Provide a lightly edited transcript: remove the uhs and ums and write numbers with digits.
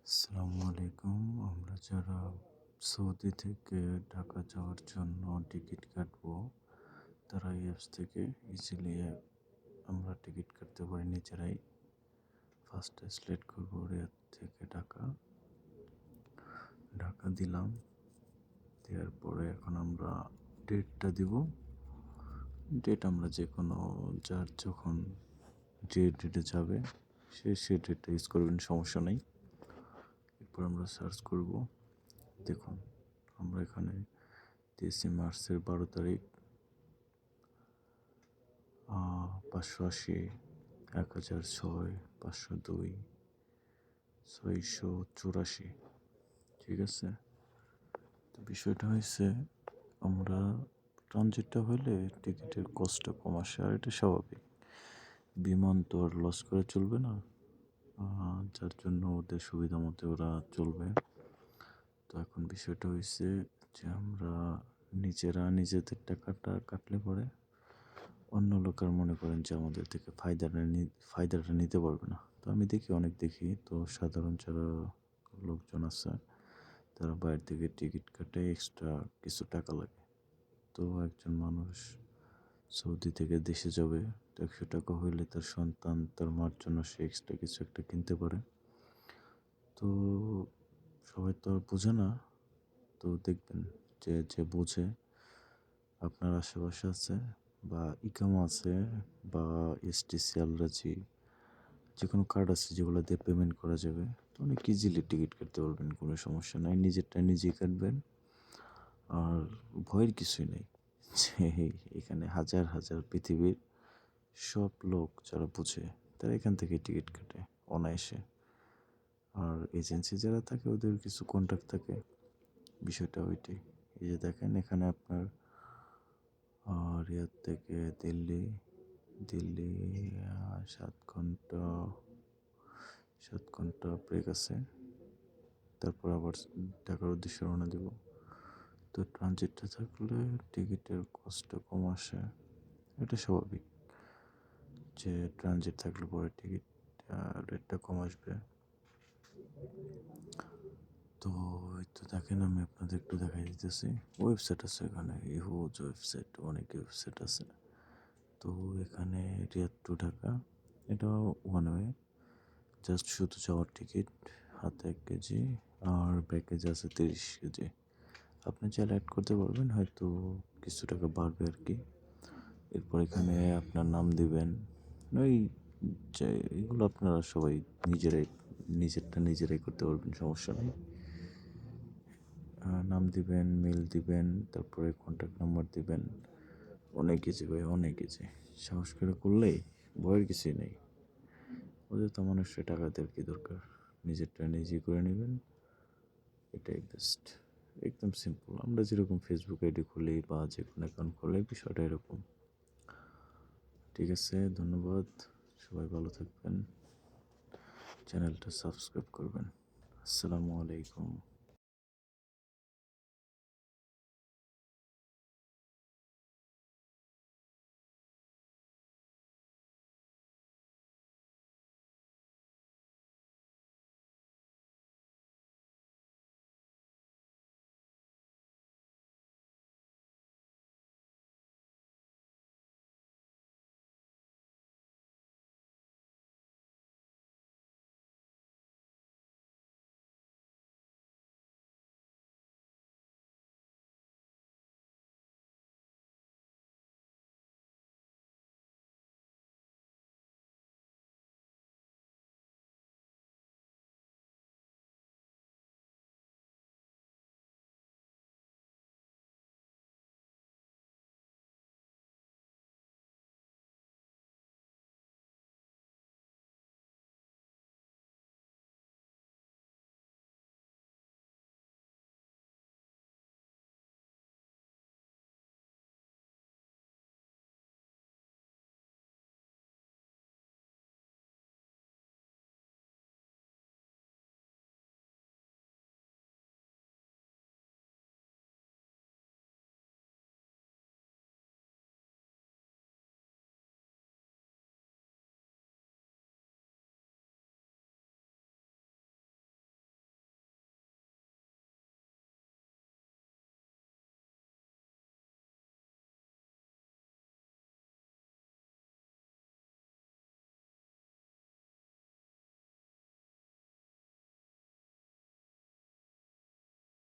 আসসালামু আলাইকুম। আমরা যারা সৌদি থেকে ঢাকা যাওয়ার জন্য টিকিট কাটবো, তারা এই অ্যাপস থেকে ইজিলি আমরা টিকিট কাটতে পারি নিজেরাই। ফার্স্টে সিলেক্ট করবো রিয়াদ থেকে ঢাকা। ঢাকা দিলাম, দেওয়ার পরে এখন আমরা ডেটটা দিব। ডেট আমরা যে কোনো যার যখন যে ডেটে যাবে সে ডেটটা ইউজ করবেন, সমস্যা নেই। এরপর আমরা সার্চ করব। দেখুন, আমরা এখানে 23 মার্চের 12 তারিখ, 580, 1006, 502, 684। ঠিক আছে। তো বিষয়টা হয়েছে, আমরা ট্রানজিটটা হলে টিকিটের কস্টটা কম আসে, আর এটা স্বাভাবিক। বিমান তো আর লস করে চলবে না, যার জন্য ওদের সুবিধা মতো ওরা চলবে। তো এখন বিষয়টা হয়েছে যে আমরা নিজেরা নিজেদের টাকাটা কাটলে পরে অন্য লোকের মনে করেন যে আমাদের থেকে ফায়দাটা নিতে পারবে না। তো আমি দেখি তো সাধারণ যারা লোকজন আছে তারা বাইরে থেকে টিকিট কাটে, এক্সট্রা কিছু টাকা লাগে। তো একজন মানুষ সৌদি থেকে দেশে যাবে, তো 100 টাকা হইলে তার সন্তান তার মার জন্য সে এক্সট্রা কিছু একটা কিনতে পারে। তো সবাই তো আর বোঝে না। তো দেখবেন যে যে বোঝে, আপনার আশেপাশে আছে বা ইকামা আছে বা এসটিসি, আলরাজি, যে কোনো কার্ড আছে যেগুলো দিয়ে পেমেন্ট করা যাবে, তো অনেক ইজিলি টিকিট কাটতে পারবেন, কোনো সমস্যা নাই। নিজেরটা নিজেই কাটবেন, আর ভয়ের কিছুই নেই। যে এখানে হাজার হাজার পৃথিবীর সব লোক যারা বুঝে তারা এখান থেকে টিকিট কাটে অনায়াসে। আর এজেন্সি যারা থাকে ওদের কিছু কন্ট্যাক্ট থাকে, বিষয়টা ওইটাই। এই যে দেখেন এখানে আপনার রিয়াদ থেকে দিল্লি, দিল্লি 7 ঘন্টা, 7 ঘন্টা ব্রেক আছে, তারপর আবার ঢাকার উদ্দেশ্যে রওনা দেব। তো ট্রানজিটটা থাকলে টিকিটের কস্টটা কম আসে, এটা স্বাভাবিক যে ট্রানজিট থাকলে পরে টিকিট রেটটা কম আসবে। তো এই তো দেখেন, আমি আপনাদের একটু দেখাই দিতেছি। ওয়েবসাইট আছে এখানে, হিউজ ওয়েবসাইট, অনেক ওয়েবসাইট আছে। তো এখানে রিয়াদ টু ঢাকা, এটা ওয়ান ওয়ে, জাস্ট শুধু যাওয়ার টিকিট, হাতে 1 কেজি, আর প্যাকেজ আছে 30 কেজি। আপনি চাইলে অ্যাড করতে পারবেন, হয়তো কিছু টাকা বাড়বে আর কি। এরপর এখানে আপনার নাম দিবেন, ওই যে এগুলো আপনারা সবাই নিজেরাই করতে পারবেন, সমস্যা নেই। নাম দিবেন, মেল দিবেন, তারপরে কন্ট্যাক্ট নাম্বার দিবেন। অনেক কিছু ভাই, অনেক কিছু। সাহস করে করলেই ভয়ের কিছুই নেই। ওদের তো মানুষের টাকা দেওয়ার কি দরকার, নিজেরটা নিজেই করে নেবেন, এটাই বেস্ট। একদম সিম্পল। আমরা যেরকম ফেসবুক আইডি খুলি বা যে কোনো অ্যাকাউন্ট খুলি, বিষয়টা এরকম। ঠিক আছে, ধন্যবাদ। সবাই ভালো থাকবেন, চ্যানেলটা সাবস্ক্রাইব করবেন। আসসালামু আলাইকুম।